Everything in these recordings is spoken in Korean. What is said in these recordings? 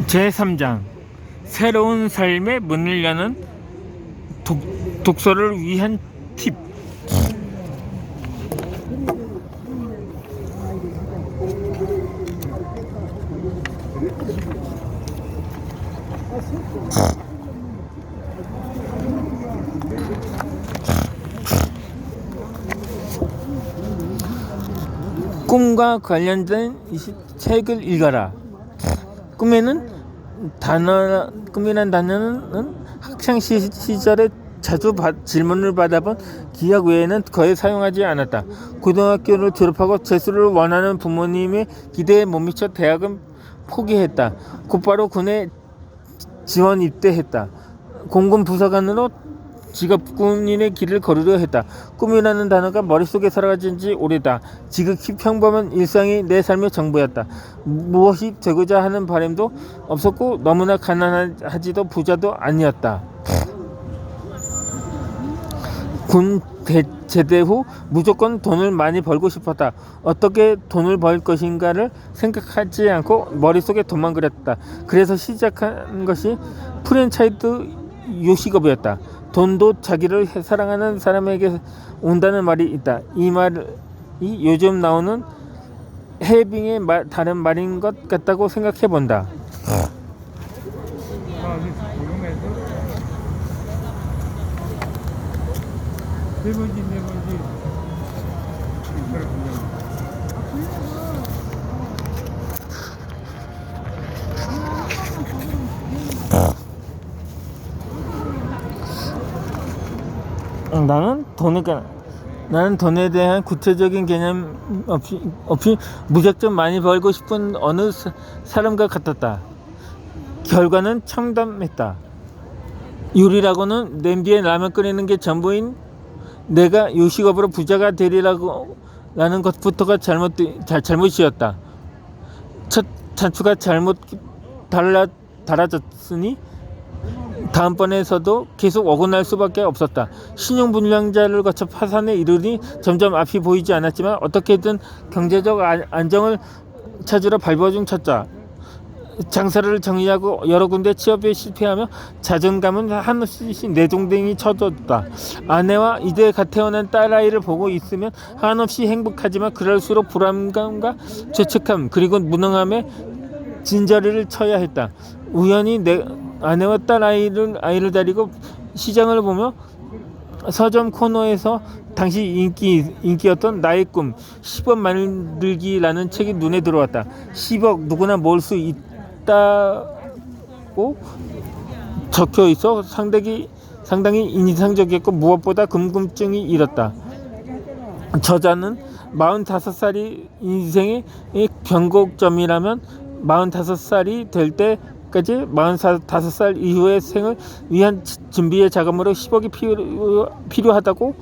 제3장 새로운 삶의 문을 여는 독서를 위한 팁. 꿈과 관련된 책을 읽어라. 꿈이란 단어는 학창 시절에 자주 질문을 받아본 기억 외에는 거의 사용하지 않았다. 고등학교를 졸업하고 재수를 원하는 부모님의 기대에 못 미쳐 대학은 포기했다. 곧바로 군에 지원 입대했다. 공군 부사관으로 직업군인의 길을 걸으려 했다. 꿈이라는 단어가 머릿속에 살아가진 지 오래다. 지극히 평범한 일상이 내 삶의 전부였다. 무엇이 되고자 하는 바람도 없었고 너무나 가난하지도 부자도 아니었다. 군 제대 후 무조건 돈을 많이 벌고 싶었다. 어떻게 돈을 벌 것인가를 생각하지 않고 머릿속에 돈만 그렸다. 그래서 시작한 것이 프랜차이즈 요식업이었다. 돈도 자기를 사랑하는 사람에게 온다는 말이 있다. 이 말이 요즘 나오는 해빙의 다른 말인 것 같다고 생각해 본다. 나는 돈에 대한 구체적인 개념 없이 무작정 많이 벌고 싶은 어느 사람과 같았다. 결과는 참담했다. 요리라고는 냄비에 라면 끓이는 게 전부인 내가 요식업으로 부자가 되리라는 것부터가 잘못이었다. 첫 단추가 잘못 달아졌으니 다음번에서도 계속 어긋날 수밖에 없었다. 신용불량자를 거쳐 파산에 이르니 점점 앞이 보이지 않았지만 어떻게든 경제적 안정을 찾으러 발버둥 쳤다. 장사를 정리하고 여러 군데 취업에 실패하며 자존감은 한없이 내동댕이 쳐졌다. 아내와 이제 갓 태어난 딸아이를 보고 있으면 한없이 행복하지만 그럴수록 불안감과 죄책감 그리고 무능함에 진저리를 쳐야 했다. 우연히 내 아내와 딸아이를 데리고 시장을 보며 서점 코너에서 당시 인기였던 나의 꿈 10억 만들기라는 책이 눈에 들어왔다. 10억 누구나 모을 수 있다고 적혀 있어 상당히 인상적이었고 무엇보다 궁금증이 일었다. 저자는 45살이 인생의 변곡점이라면 45살이 될 때까지 45살 이후의 생을 위한 준비의 자금으로 10억이 필요하다고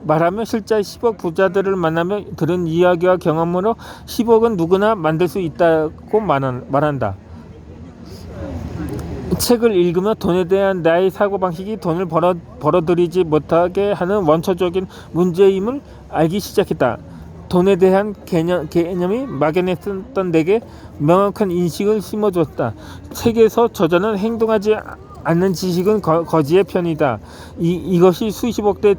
말하며 실제 10억 부자들을 만나며 들은 이야기와 경험으로 10억은 누구나 만들 수 있다고 말한다. 책을 읽으며 돈에 대한 나의 사고방식이 돈을 벌어들이지 못하게 하는 원초적인 문제임을 알기 시작했다. 돈에 대한 개념이 막연했던 내게 명확한 인식을 심어줬다. 책에서 저자는 행동하지 않는 지식은 거지의 편이다. 이것이 수십억대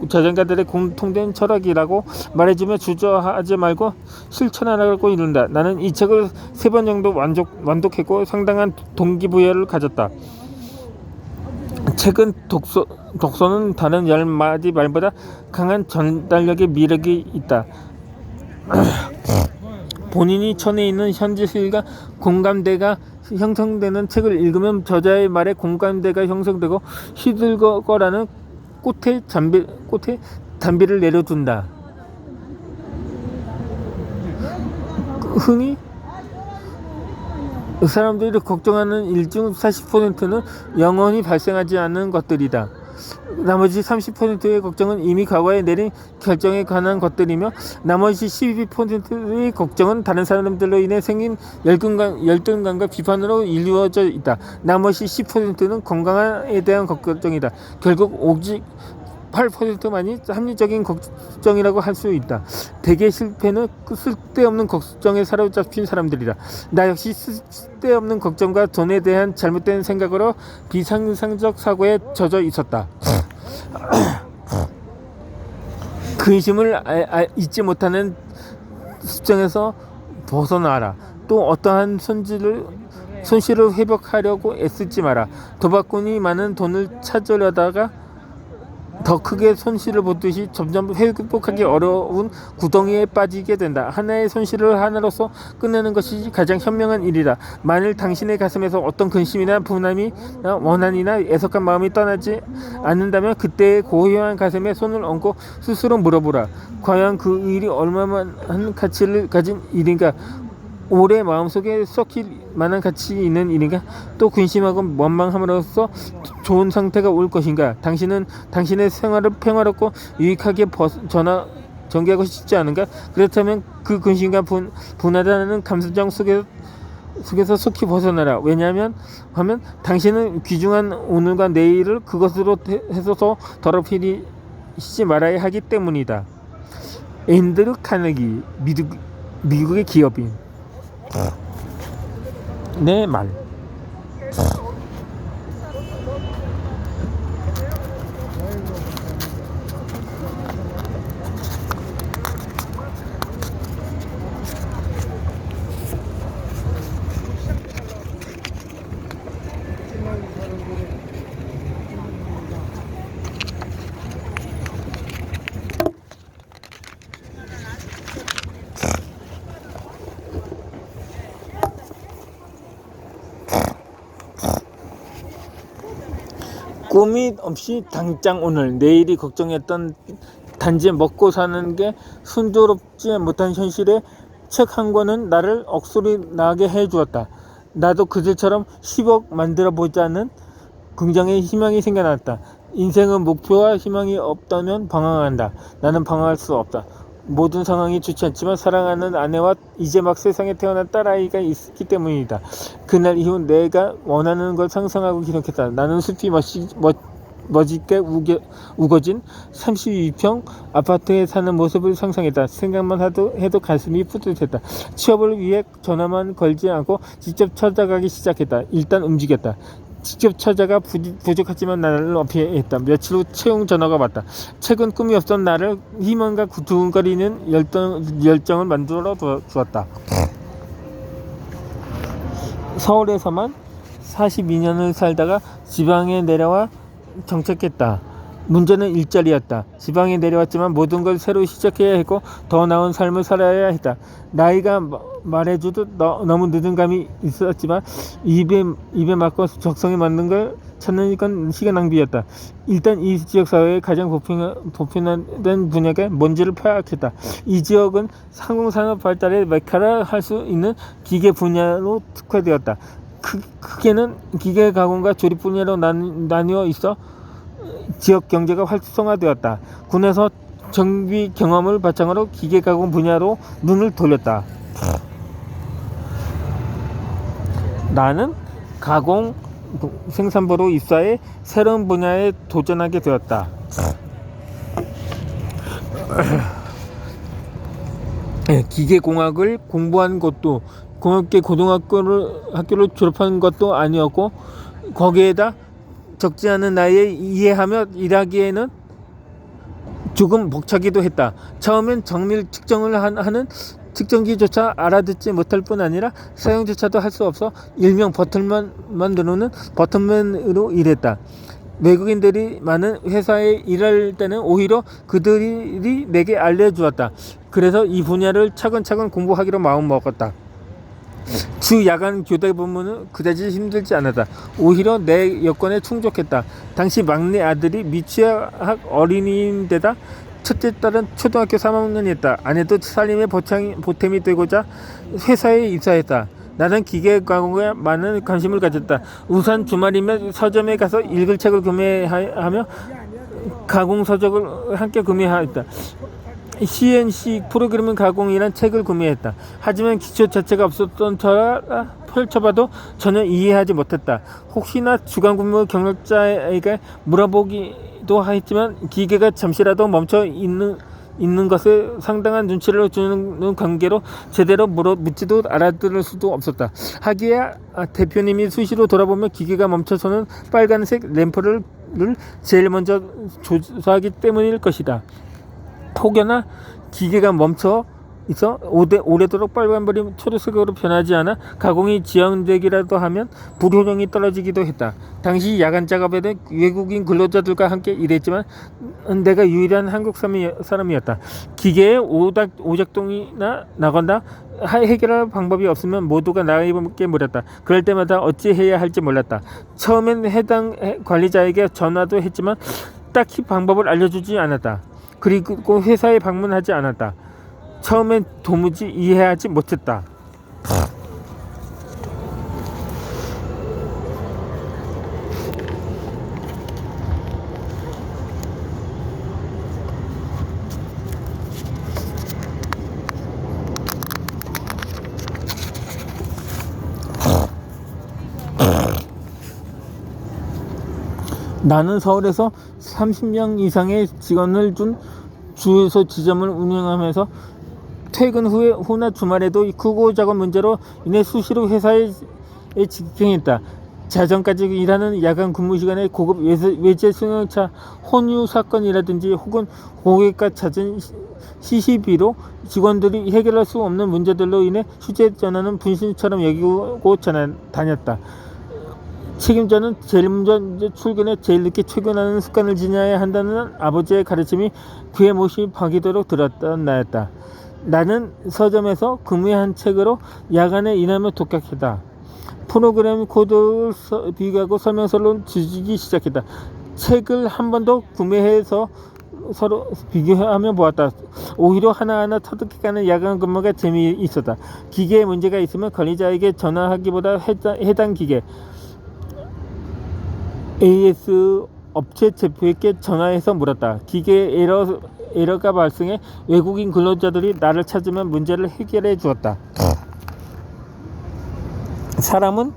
저자들의 공통된 철학이라고 말해주며 주저하지 말고 실천하라고 이른다. 나는 이 책을 3번 정도 완독했고 상당한 동기부여를 가졌다. 책은 독서는 다른 10마디 말보다 강한 전달력의 미력이 있다. 본인이 처해 있는 현실과 공감대가 형성되는 책을 읽으면 저자의 말에 공감대가 형성되고 시들거라는 꽃에 담비를 내려둔다. 흔히 사람들이 걱정하는 일 중 40%는 영원히 발생하지 않는 것들이다. 나머지 30%의 걱정은 이미 과거에 내린 결정에 관한 것들이며 나머지 12%의 걱정은 다른 사람들로 인해 생긴 열등감과 비판으로 이루어져 있다. 나머지 10%는 건강에 대한 걱정이다. 결국 오직 8%만이 합리적인 걱정이라고 할 수 있다. 대개 실패는 쓸데없는 걱정에 사로잡힌 사람들이다. 나 역시 쓸데없는 걱정과 돈에 대한 잘못된 생각으로 비상상적 사고에 젖어 있었다. 근심을 잊지 못하는 습정에서 벗어나라. 또 어떠한 손실을 회복하려고 애쓰지 마라. 도박꾼이 많은 돈을 찾으려다가 더 크게 손실을 보듯이 점점 회복하기 어려운 구덩이에 빠지게 된다. 하나의 손실을 하나로서 끝내는 것이 가장 현명한 일이다. 만일 당신의 가슴에서 어떤 근심이나 분함이나 원한이나 애석한 마음이 떠나지 않는다면 그때의 고요한 가슴에 손을 얹고 스스로 물어보라. 과연 그 일이 얼마만한 가치를 가진 일인가? 오래 마음속에 썩힐 만한 가치 있는 일인가? 또 근심하고 원망함으로써 좋은 상태가 올 것인가? 당신은 당신의 생활을 평화롭고 유익하게 전개하고 싶지 않은가? 그렇다면 그 근심과 분하다는 감정 속에서 속히 벗어나라. 왜냐하면 당신은 귀중한 오늘과 내일을 그것으로 해서 더럽히지 말아야 하기 때문이다. 앤드류 카네기, 미국의 기업인. 내 말. 고민 없이 당장 오늘 내일이 걱정했던 단지 먹고 사는 게 순조롭지 못한 현실에 책 한 권은 나를 억소리 나게 해주었다. 나도 그들처럼 10억 만들어 보자는 긍정의 희망이 생겨났다. 인생은 목표와 희망이 없다면 방황한다. 나는 방황할 수 없다. 모든 상황이 좋지 않지만 사랑하는 아내와 이제 막 세상에 태어난 딸아이가 있기 때문이다. 그날 이후 내가 원하는 걸 상상하고 기록했다. 나는 숲이 멋있게 우거진 32평 아파트에 사는 모습을 상상했다. 생각만 해도 가슴이 뿌듯했다. 취업을 위해 전화만 걸지 않고 직접 찾아가기 시작했다. 일단 움직였다. 직접 찾아가 부족하지만 나를 어필했다. 며칠 후 채용 전화가 왔다. 책은 꿈이 없던 나를 희망과 두근거리는 열정을 만들어 주었다. 서울에서만 42년을 살다가 지방에 내려와 정착했다. 문제는 일자리였다. 지방에 내려왔지만 모든 걸 새로 시작해야 했고 더 나은 삶을 살아야 했다. 나이가 말해주듯 너무 늦은 감이 있었지만 입에 맞고 적성에 맞는 걸 찾는 건 시간 낭비였다. 일단 이 지역사회의 가장 보편화된 분야가 뭔지를 파악했다. 이 지역은 상공산업 발달의 메카라 할 수 있는 기계 분야로 특화되었다. 크게는 기계 가공과 조립 분야로 나뉘어 있어 지역 경제가 활성화되었다. 군에서 정비 경험을 바탕으로 기계 가공 분야로 눈을 돌렸다. 나는 가공 생산부로 입사해 새로운 분야에 도전하게 되었다. 기계공학을 공부한 것도 공학계 고등학교를 졸업한 것도 아니었고 거기에다 적지 않은 나이에 이해하며 일하기에는 조금 벅차기도 했다. 처음엔 정밀 측정을 하는 측정기조차 알아듣지 못할 뿐 아니라 사용조차도 할 수 없어 일명 버튼만 누르는 버튼맨으로 일했다. 외국인들이 많은 회사에 일할 때는 오히려 그들이 내게 알려주었다. 그래서 이 분야를 차근차근 공부하기로 마음먹었다. 주 야간 교대 근무는 그다지 힘들지 않았다. 오히려 내 여건에 충족했다. 당시 막내 아들이 미취학 어린이인데다 첫째 딸은 초등학교 3학년이었다. 아내도 살림의 보탬이 되고자 회사에 입사했다. 나는 기계 가공에 많은 관심을 가졌다. 우선 주말이면 서점에 가서 읽을 책을 구매하며 가공 서적을 함께 구매하였다. CNC 프로그래밍 가공이란 책을 구매했다. 하지만 기초 자체가 없었던 터라 펼쳐봐도 전혀 이해하지 못했다. 혹시나 주간근무 경력자에게 물어보기도 했지만 기계가 잠시라도 멈춰 있는 것에 상당한 눈치를 주는 관계로 제대로 묻지도 알아들을 수도 없었다. 하기야 대표님이 수시로 돌아보며 기계가 멈춰서는 빨간색 램프를 제일 먼저 조사하기 때문일 것이다. 혹여나 기계가 멈춰 있어 오래도록 빨간불이 초록색으로 변하지 않아 가공이 지연되기라도 하면 불효령이 떨어지기도 했다. 당시 야간 작업에는 외국인 근로자들과 함께 일했지만 내가 유일한 한국 사람이었다. 기계에 오작동이나 나건다 해결할 방법이 없으면 모두가 나에게 물었다. 그럴 때마다 어찌 해야 할지 몰랐다. 처음엔 해당 관리자에게 전화도 했지만 딱히 방법을 알려주지 않았다. 그리고 회사에 방문하지 않았다. 처음엔 도무지 이해하지 못했다. 나는 서울에서 30명 이상의 직원을 둔 주유소 지점을 운영하면서 퇴근 후나 주말에도 크고 작은 문제로 인해 수시로 회사에 직행했다. 자정까지 일하는 야간 근무 시간에 고급 외제 승용차 혼유 사건이라든지 혹은 고객과 잦은 시시비로 직원들이 해결할 수 없는 문제들로 인해 휴대전화는 분신처럼 여기고 다녔다. 책임자는 제일 먼저 출근해 제일 늦게 퇴근하는 습관을 지녀야 한다는 아버지의 가르침이 귀에 못이 박이도록 들었던 나였다. 나는 서점에서 구매한 책으로 야간에 일하며 독학했다. 프로그램 코드를 비교하고 설명서를 지지기 시작했다. 책을 한 번 더 구매해서 서로 비교하며 보았다. 오히려 하나하나 터득해가는 야간 근무가 재미있었다. 기계에 문제가 있으면 관리자에게 전화하기보다 해당 기계 AS 업체 대표에게 전화해서 물었다. 기계에 에러가 발생해 외국인 근로자들이 나를 찾으면 문제를 해결해 주었다. 사람은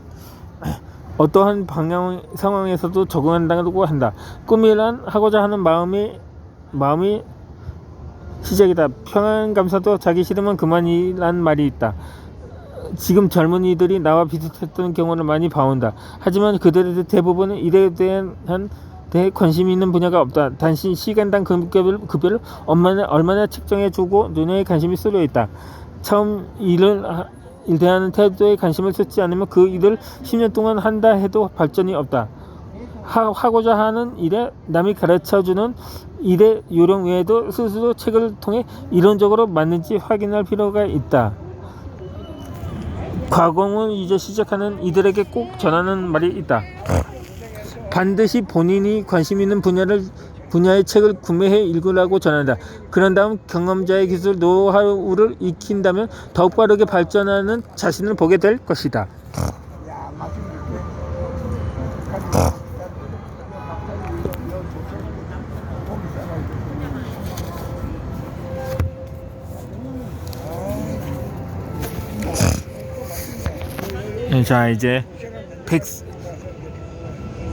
어떠한 상황에서도 적응한다고 한다. 꿈이란 하고자 하는 마음이 시작이다. 평안 감사도 자기 싫으면 그만이란 말이 있다. 지금 젊은이들이 나와 비슷했던 경우를 많이 봐온다. 하지만 그들의 대부분은 일에 대한 관심이 있는 분야가 없다. 단순 시간당 급여를 얼마나 책정해주고 눈에 관심이 쏠려 있다. 처음 일을 대하는 태도에 관심을 쏟지 않으면 그 일을 10년 동안 한다 해도 발전이 없다. 하고자 하는 일에 남이 가르쳐주는 일의 요령 외에도 스스로 책을 통해 이론적으로 맞는지 확인할 필요가 있다. 가공을 이제 시작하는 이들에게 꼭 전하는 말이 있다. 반드시 본인이 관심 있는 분야의 책을 구매해 읽으라고 전한다. 그런 다음 경험자의 기술, 노하우를 익힌다면 더욱 빠르게 발전하는 자신을 보게 될 것이다. 자, 이제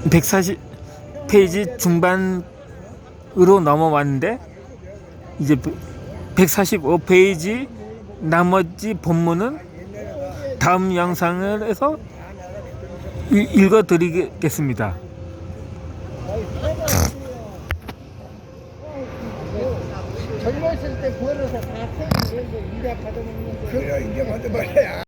140페이지 중반으로 넘어왔는데 이제 145페이지 나머지 본문은 다음 영상을 해서 읽어드리겠습니다. 젊었을 때 벌어서 다 생기고 인자 받아먹는 거. 그래 인자 받아먹어야.